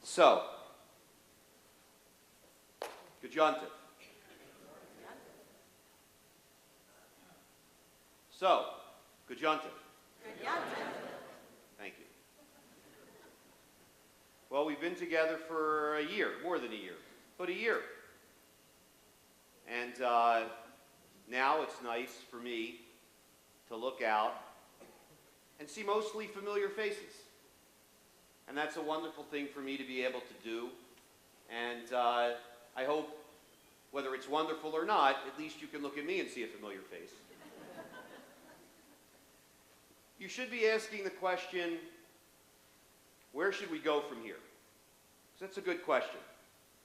So, Gajantiv. So, Gajantiv. Thank you. Well, we've been together for a year, more than a year, but a year. And now it's nice for me to look out and see mostly familiar faces. And that's a wonderful thing for me to be able to do. And I hope, whether it's wonderful or not, at least you can look at me and see a familiar face. You should be asking the question, where should we go from here? So that's a good question.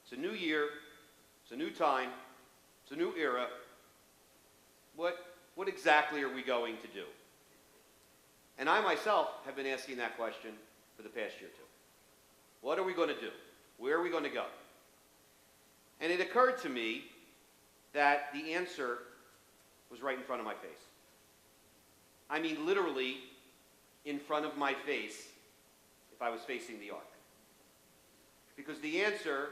It's a new year. It's a new time. It's a new era. What exactly are we going to do? And I myself have been asking that question for the past year or two. What are we going to do? Where are we going to go? And it occurred to me that the answer was right in front of my face. I mean, literally in front of my face if I was facing the ark. Because the answer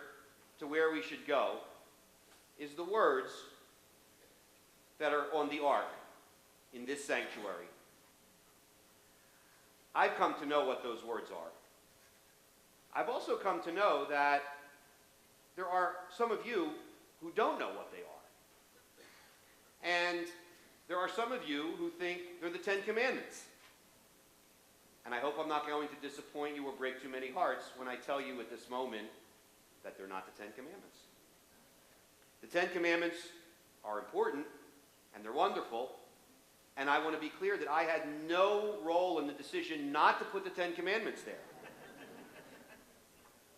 to where we should go is the words that are on the ark in this sanctuary. I've come to know what those words are. I've also come to know that there are some of you who don't know what they are. And there are some of you who think they're the Ten Commandments. And I hope I'm not going to disappoint you or break too many hearts when I tell you at this moment that they're not the Ten Commandments. The Ten Commandments are important and they're wonderful. And I want to be clear that I had no role in the decision not to put the Ten Commandments there.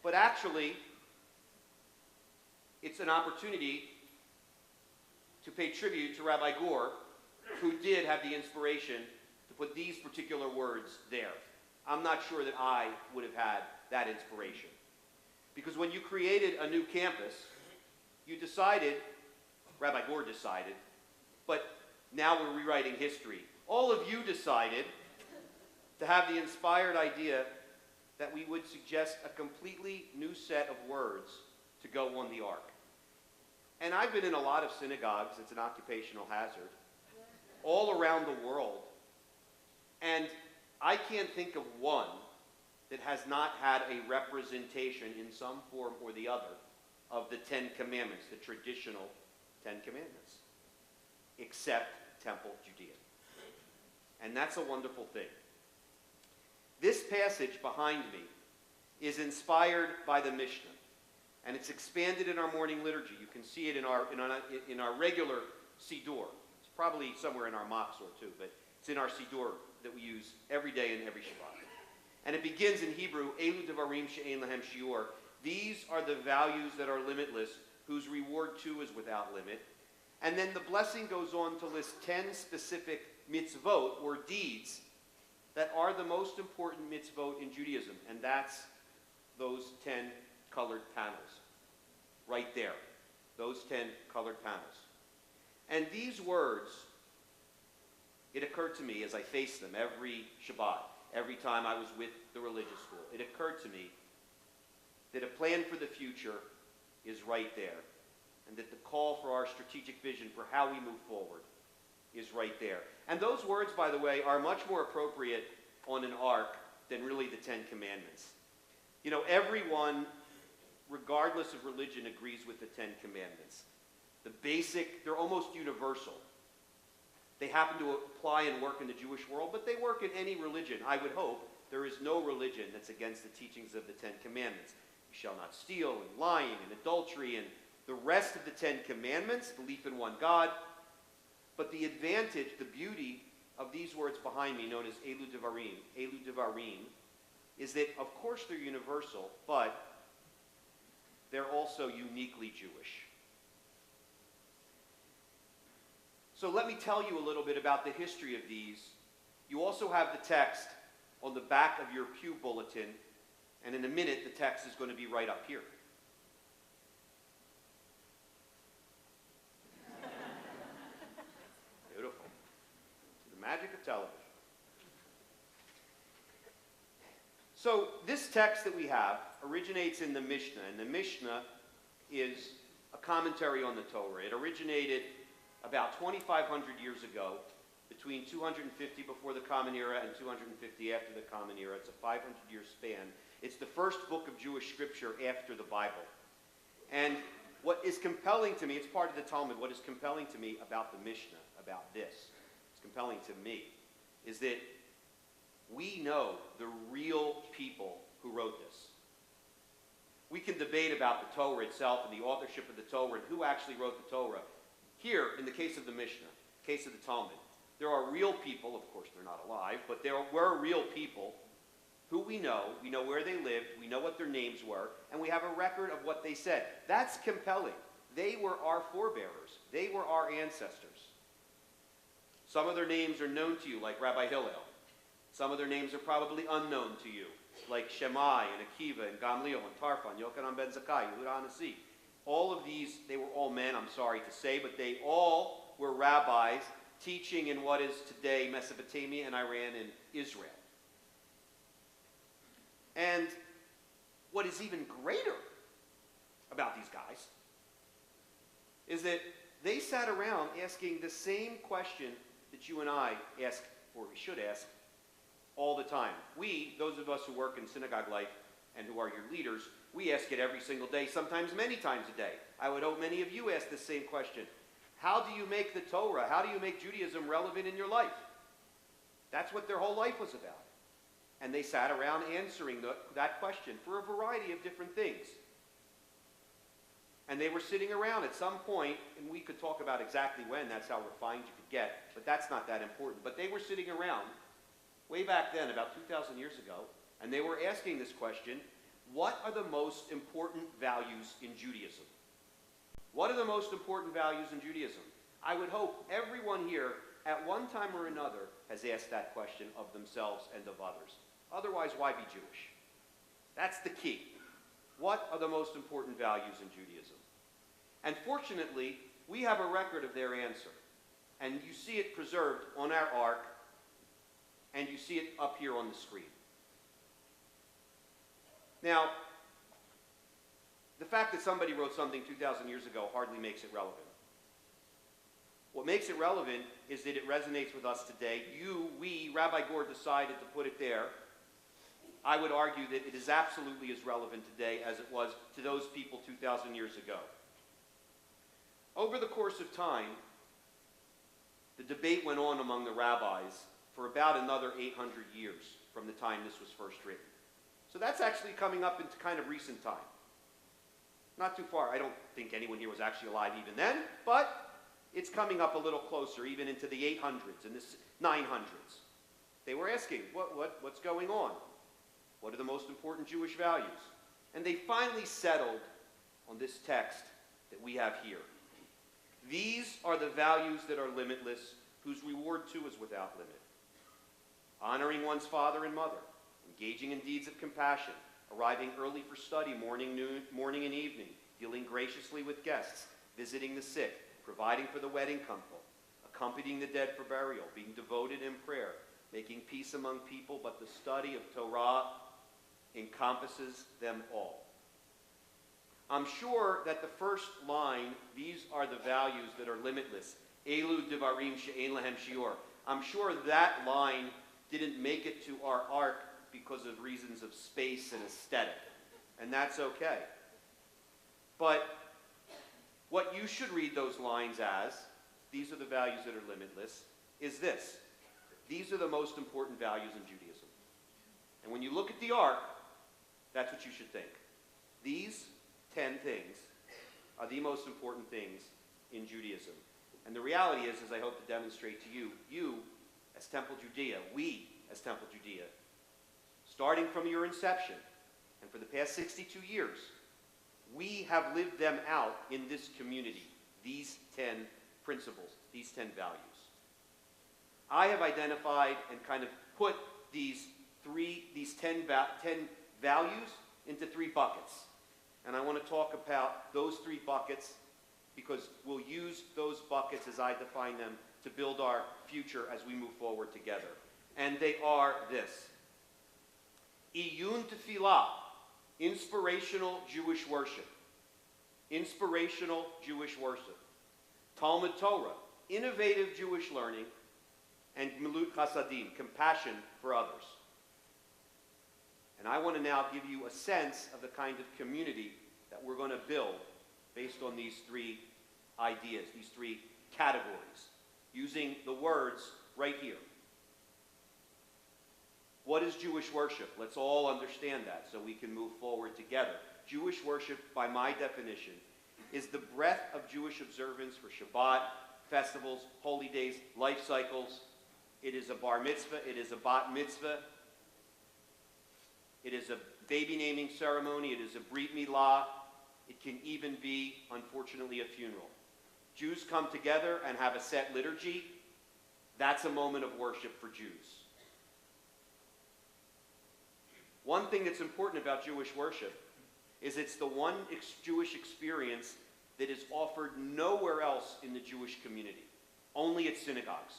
But actually, it's an opportunity to pay tribute to Rabbi Gore, who did have the inspiration to put these particular words there. I'm not sure that I would have had that inspiration. Because when you created a new campus, you decided, Rabbi Gore decided, but now we're rewriting history. All of you decided to have the inspired idea that we would suggest a completely new set of words to go on the ark. And I've been in a lot of synagogues, it's an occupational hazard, all around the world. And I can't think of one that has not had a representation in some form or the other of the Ten Commandments, the traditional Ten Commandments, except Temple Judea. And that's a wonderful thing. This passage behind me is inspired by the Mishnah, and it's expanded in our morning liturgy. You can see it in our regular Siddur. It's probably somewhere in our Machzor too, but it's in our Siddur that we use every day and every Shabbat. And it begins in Hebrew, Elu devarim she'ein lahem shiur. These are the values that are limitless, whose reward too is without limit. And then the blessing goes on to list 10 specific mitzvot, or deeds, that are the most important mitzvot in Judaism. And that's those 10 colored panels. Right there. Those 10 colored panels. And these words, it occurred to me as I faced them every Shabbat, every time I was with the religious school, it occurred to me that a plan for the future is right there. And that the call for our strategic vision for how we move forward is right there. And those words, by the way, are much more appropriate on an ark than really the Ten Commandments. You know, everyone, regardless of religion, agrees with the Ten Commandments. The basic, they're almost universal. They happen to apply and work in the Jewish world, but they work in any religion. I would hope there is no religion that's against the teachings of the Ten Commandments. You shall not steal, and lying, and adultery, and the rest of the Ten Commandments, belief in one God. But the advantage, the beauty of these words behind me, known as Elu Devarim, is that, of course, they're universal, but they're also uniquely Jewish. So let me tell you a little bit about the history of these. You also have the text on the back of your pew bulletin, and in a minute, the text is going to be right up here. Beautiful. The magic of television. So this this text that we have originates in the Mishnah, and the Mishnah is a commentary on the Torah. It originated about 2,500 years ago, between 250 before the Common Era and 250 after the Common Era. It's a 500-year span. It's the first book of Jewish scripture after the Bible. And what is compelling to me, it's part of the Talmud, what is compelling to me about the Mishnah, about this, it's compelling to me, is that we know the real people who wrote this. We can debate about the Torah itself and the authorship of the Torah and who actually wrote the Torah. Here, in the case of the Mishnah, case of the Talmud, there are real people, of course they're not alive, but there were real people who we know where they lived, we know what their names were, and we have a record of what they said. That's compelling. They were our forebearers. They were our ancestors. Some of their names are known to you, like Rabbi Hillel. Some of their names are probably unknown to you, like Shammai and Akiva and Gamliel and Tarfon, Yochanan ben Zakkai, Yehuda Hanasi. All of these, they were all men, I'm sorry to say, but they all were rabbis teaching in what is today Mesopotamia and Iran and Israel. And what is even greater about these guys is that they sat around asking the same question that you and I ask, or we should ask, all the time. We, those of us who work in synagogue life and who are your leaders, we ask it every single day, sometimes many times a day. I would hope many of you ask the same question. How do you make the Torah, how do you make Judaism relevant in your life? That's what their whole life was about. And they sat around answering that question for a variety of different things. And they were sitting around at some point, and we could talk about exactly when, that's how refined you could get, but that's not that important. But they were sitting around way back then, about 2,000 years ago, and they were asking this question, what are the most important values in Judaism? What are the most important values in Judaism? I would hope everyone here, at one time or another, has asked that question of themselves and of others. Otherwise, why be Jewish? That's the key. What are the most important values in Judaism? And fortunately, we have a record of their answer. And you see it preserved on our ark, and you see it up here on the screen. Now, the fact that somebody wrote something 2,000 years ago hardly makes it relevant. What makes it relevant is that it resonates with us today. We, Rabbi Gore decided to put it there. I would argue that it is absolutely as relevant today as it was to those people 2,000 years ago. Over the course of time, the debate went on among the rabbis for about another 800 years from the time this was first written. So that's actually coming up into kind of recent time. Not too far. I don't think anyone here was actually alive even then, but it's coming up a little closer, even into the 800s and the 900s. They were asking, what's going on? What are the most important Jewish values? And they finally settled on this text that we have here. These are the values that are limitless, whose reward too is without limit. Honoring one's father and mother, engaging in deeds of compassion, arriving early for study morning and evening, dealing graciously with guests, visiting the sick, providing for the wedding couple, accompanying the dead for burial, being devoted in prayer, making peace among people, but the study of Torah encompasses them all. I'm sure that the first line, these are the values that are limitless, Elu Devarim She'en Lahem Shiur. I'm sure that line didn't make it to our ark because of reasons of space and aesthetic, and that's okay. But what you should read those lines as, these are the values that are limitless, is this. These are the most important values in Judaism. And when you look at the ark, that's what you should think. These 10 things are the most important things in Judaism. And the reality is, as I hope to demonstrate to you, you as Temple Judea, we as Temple Judea, starting from your inception and for the past 62 years, we have lived them out in this community, these 10 principles, these 10 values. I have identified and kind of put these 10 values into 3 buckets. And I want to talk about those 3 buckets because we'll use those buckets as I define them to build our future as we move forward together. And they are this. Iyun tefillah, inspirational Jewish worship. Inspirational Jewish worship. Talmud Torah, innovative Jewish learning. And Gemilut Chasadim, compassion for others. And I want to now give you a sense of the kind of community that we're going to build based on these three ideas, these three categories, using the words right here. What is Jewish worship? Let's all understand that so we can move forward together. Jewish worship, by my definition, is the breadth of Jewish observance for Shabbat, festivals, holy days, life cycles. It is a bar mitzvah, it is a bat mitzvah, it is a baby naming ceremony, it is a brit milah, it can even be, unfortunately, a funeral. Jews come together and have a set liturgy. That's a moment of worship for Jews. One thing that's important about Jewish worship is it's the one Jewish experience that is offered nowhere else in the Jewish community, only at synagogues.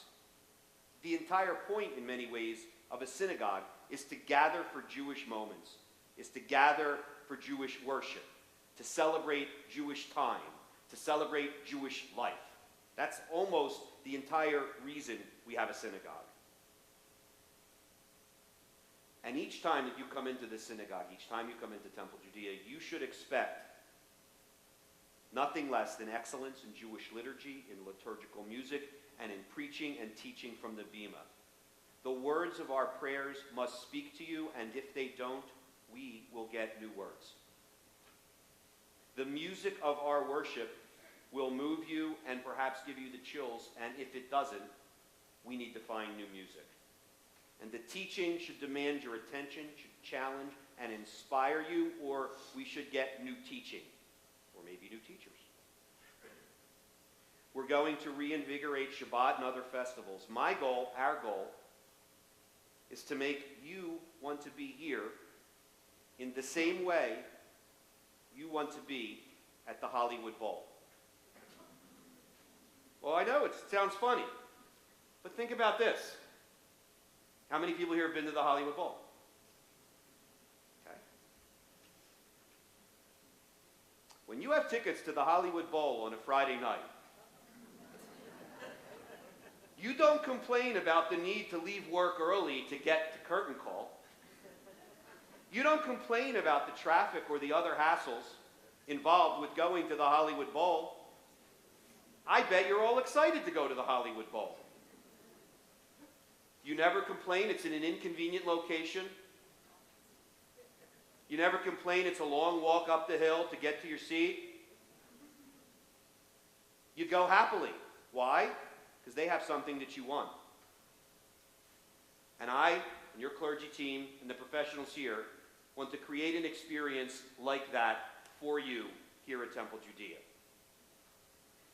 The entire point, in many ways, of a synagogue is to gather for Jewish moments, is to gather for Jewish worship, to celebrate Jewish time, to celebrate Jewish life. That's almost the entire reason we have a synagogue. And each time that you come into the synagogue, each time you come into Temple Judea, you should expect nothing less than excellence in Jewish liturgy, in liturgical music, and in preaching and teaching from the Bima. The words of our prayers must speak to you, and if they don't, we will get new words. The music of our worship will move you and perhaps give you the chills, and if it doesn't, we need to find new music. And the teaching should demand your attention, should challenge and inspire you, or we should get new teaching, or maybe new teachers. We're going to reinvigorate Shabbat and other festivals. My goal, our goal, is to make you want to be here in the same way you want to be at the Hollywood Bowl. Well, I know it sounds funny, but think about this. How many people here have been to the Hollywood Bowl? Okay. When you have tickets to the Hollywood Bowl on a Friday night, you don't complain about the need to leave work early to get to curtain call. You don't complain about the traffic or the other hassles involved with going to the Hollywood Bowl. I bet you're all excited to go to the Hollywood Bowl. You never complain it's in an inconvenient location. You never complain it's a long walk up the hill to get to your seat. You go happily. Why? Because they have something that you want. And I, and your clergy team, and the professionals here want to create an experience like that for you here at Temple Judea.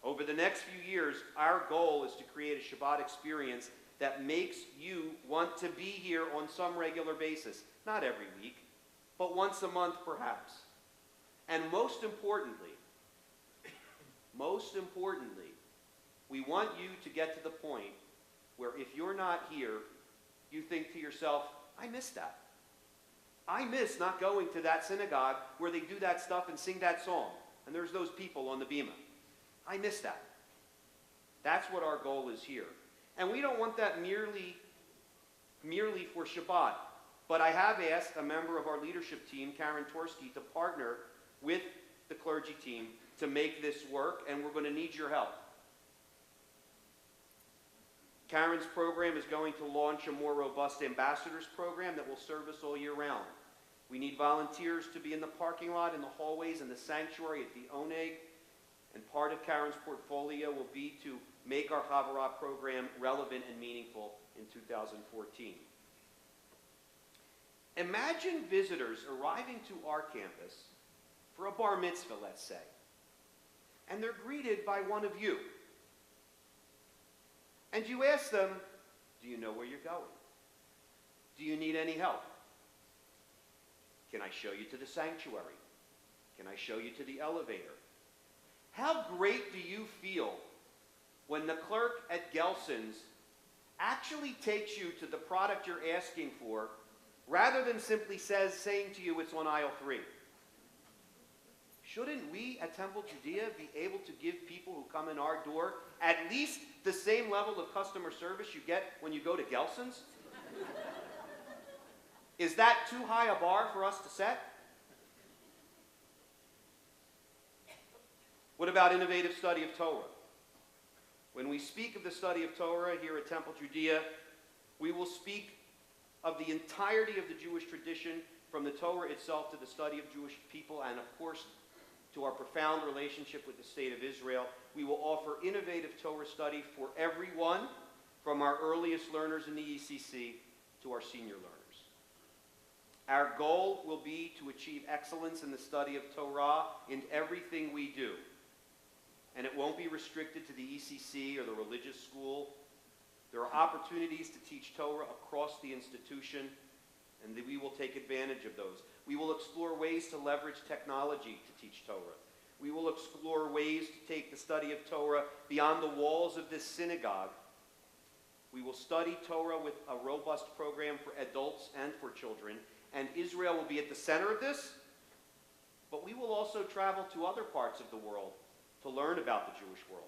Over the next few years, our goal is to create a Shabbat experience that makes you want to be here on some regular basis. Not every week, but once a month perhaps. And most importantly, we want you to get to the point where if you're not here, you think to yourself, I miss that. I miss not going to that synagogue where they do that stuff and sing that song. And there's those people on the Bima. I miss that. That's what our goal is here. And we don't want that merely for Shabbat. But I have asked a member of our leadership team, Karen Torsky, to partner with the clergy team to make this work, and we're going to need your help. Karen's program is going to launch a more robust ambassadors program that will serve us all year round. We need volunteers to be in the parking lot, in the hallways, in the sanctuary, at the Oneg. And part of Karen's portfolio will be to make our Chavarah program relevant and meaningful in 2014. Imagine visitors arriving to our campus for a bar mitzvah, let's say, and they're greeted by one of you. And you ask them, do you know where you're going? Do you need any help? Can I show you to the sanctuary? Can I show you to the elevator? How great do you feel when the clerk at Gelson's actually takes you to the product you're asking for rather than simply saying to you it's on aisle 3. Shouldn't we at Temple Judea be able to give people who come in our door at least the same level of customer service you get when you go to Gelson's? Is that too high a bar for us to set? What about innovative study of Torah? When we speak of the study of Torah here at Temple Judea, we will speak of the entirety of the Jewish tradition, from the Torah itself to the study of Jewish people, and of course to our profound relationship with the state of Israel. We will offer innovative Torah study for everyone, from our earliest learners in the ECC to our senior learners. Our goal will be to achieve excellence in the study of Torah in everything we do. And it won't be restricted to the ECC or the religious school. There are opportunities to teach Torah across the institution, and we will take advantage of those. We will explore ways to leverage technology to teach Torah. We will explore ways to take the study of Torah beyond the walls of this synagogue. We will study Torah with a robust program for adults and for children, and Israel will be at the center of this, but we will also travel to other parts of the world to learn about the Jewish world.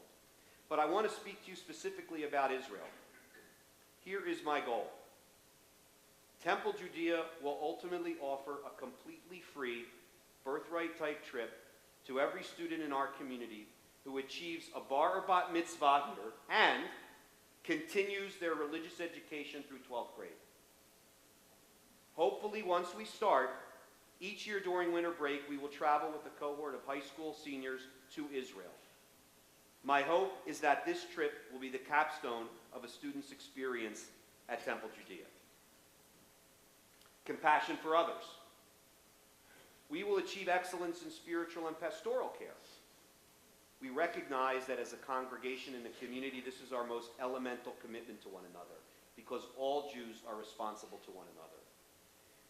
But I want to speak to you specifically about Israel. Here is my goal. Temple Judea will ultimately offer a completely free, birthright-type trip to every student in our community who achieves a bar or bat mitzvah here and continues their religious education through 12th grade. Hopefully, once we start, each year during winter break, we will travel with a cohort of high school seniors to Israel. My hope is that this trip will be the capstone of a student's experience at Temple Judea. Compassion for others. We will achieve excellence in spiritual and pastoral care. We recognize that as a congregation in the community, this is our most elemental commitment to one another, because all Jews are responsible to one another.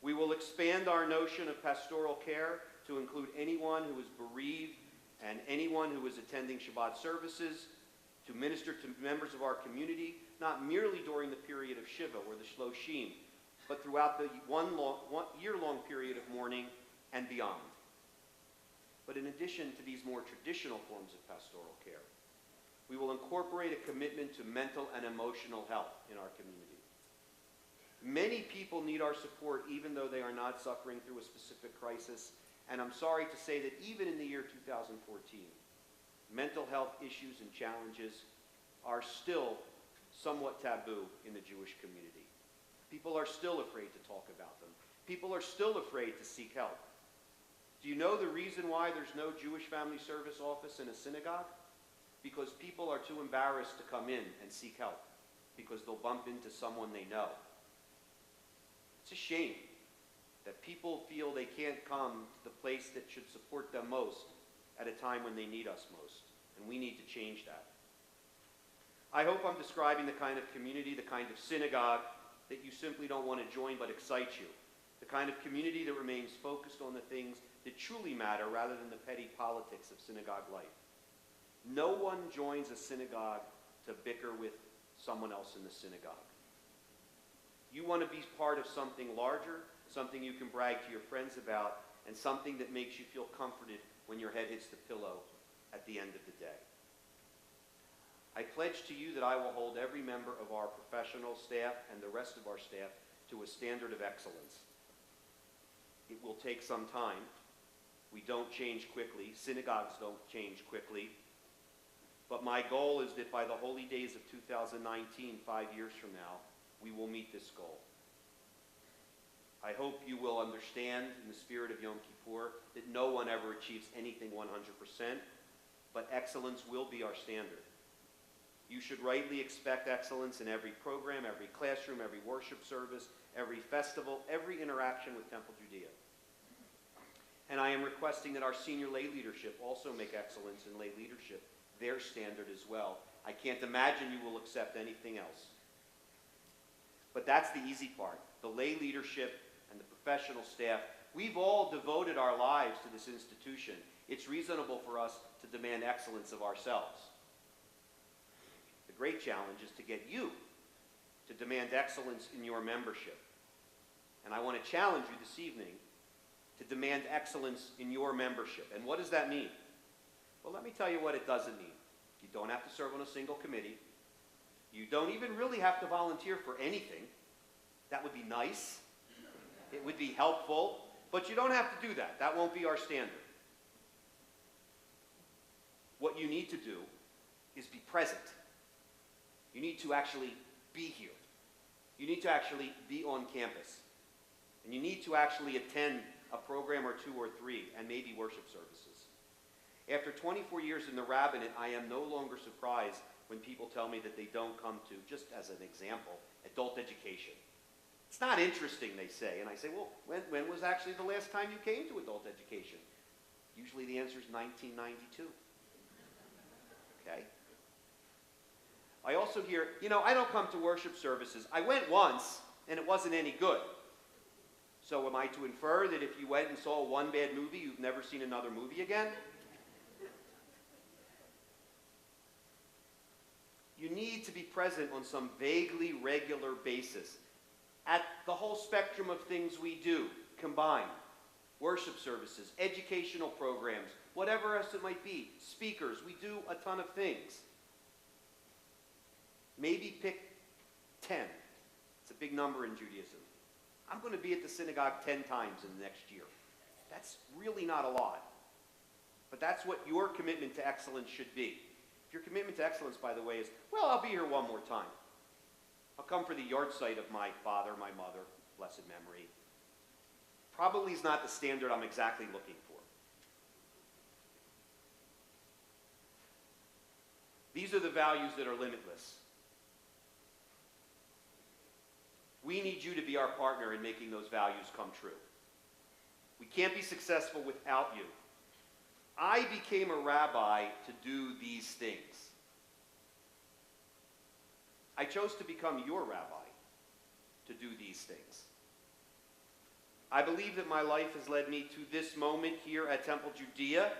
We will expand our notion of pastoral care to include anyone who is bereaved and anyone who is attending Shabbat services, to minister to members of our community, not merely during the period of Shiva or the Shloshim, but throughout the one year-long period of mourning and beyond. But in addition to these more traditional forms of pastoral care, we will incorporate a commitment to mental and emotional health in our community. Many people need our support even though they are not suffering through a specific crisis, and I'm sorry to say that even in the year 2014, mental health issues and challenges are still somewhat taboo in the Jewish community. People are still afraid to talk about them. People are still afraid to seek help. Do you know the reason why there's no Jewish Family Service office in a synagogue? Because people are too embarrassed to come in and seek help, because they'll bump into someone they know. It's a shame that people feel they can't come to the place that should support them most at a time when they need us most, and we need to change that. I hope I'm describing the kind of community, the kind of synagogue that you simply don't want to join but excites you, the kind of community that remains focused on the things that truly matter rather than the petty politics of synagogue life. No one joins a synagogue to bicker with someone else in the synagogue. You want to be part of something larger, something you can brag to your friends about, and something that makes you feel comforted when your head hits the pillow at the end of the day. I pledge to you that I will hold every member of our professional staff and the rest of our staff to a standard of excellence. It will take some time. We don't change quickly. Synagogues don't change quickly. But my goal is that by the holy days of 2019, 5 years from now, we will meet this goal. I hope you will understand, in the spirit of Yom Kippur, that no one ever achieves anything 100%, but excellence will be our standard. You should rightly expect excellence in every program, every classroom, every worship service, every festival, every interaction with Temple Judea. And I am requesting that our senior lay leadership also make excellence in lay leadership their standard as well. I can't imagine you will accept anything else. But that's the easy part. The lay leadership and the professional staff, we've all devoted our lives to this institution. It's reasonable for us to demand excellence of ourselves. The great challenge is to get you to demand excellence in your membership. And I want to challenge you this evening to demand excellence in your membership. And what does that mean? Well, let me tell you what it doesn't mean. You don't have to serve on a single committee. You don't even really have to volunteer for anything. That would be nice. It would be helpful. But you don't have to do that. That won't be our standard. What you need to do is be present. You need to actually be here. You need to actually be on campus. And you need to actually attend a program or two or three, and maybe worship services. After 24 years in the rabbinate, I am no longer surprised when people tell me that they don't come to, just as an example, adult education. It's not interesting, they say. And I say, well, when was actually the last time you came to adult education? Usually the answer is 1992. Okay? I also hear, I don't come to worship services. I went once, and it wasn't any good. So am I to infer that if you went and saw one bad movie, you've never seen another movie again? You need to be present on some vaguely regular basis at the whole spectrum of things we do combined. Worship services, educational programs, whatever else it might be, speakers, we do a ton of things. Maybe pick 10. It's a big number in Judaism. I'm going to be at the synagogue 10 times in the next year. That's really not a lot. But that's what your commitment to excellence should be. If your commitment to excellence, by the way, is, well, I'll be here one more time. I'll come for the yard site of my father, my mother, blessed memory. Probably is not the standard I'm exactly looking for. These are the values that are limitless. We need you to be our partner in making those values come true. We can't be successful without you. I became a rabbi to do these things. I chose to become your rabbi to do these things. I believe that my life has led me to this moment here at Temple Judea,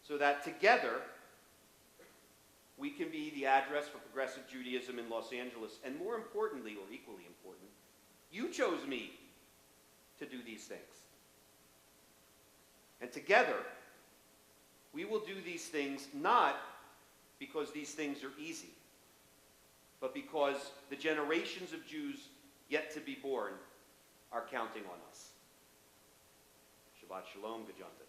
so that together we can be the address for progressive Judaism in Los Angeles. And more importantly, or equally important, you chose me to do these things. And together, we will do these things not because these things are easy, but because the generations of Jews yet to be born are counting on us. Shabbat Shalom, Gajanta.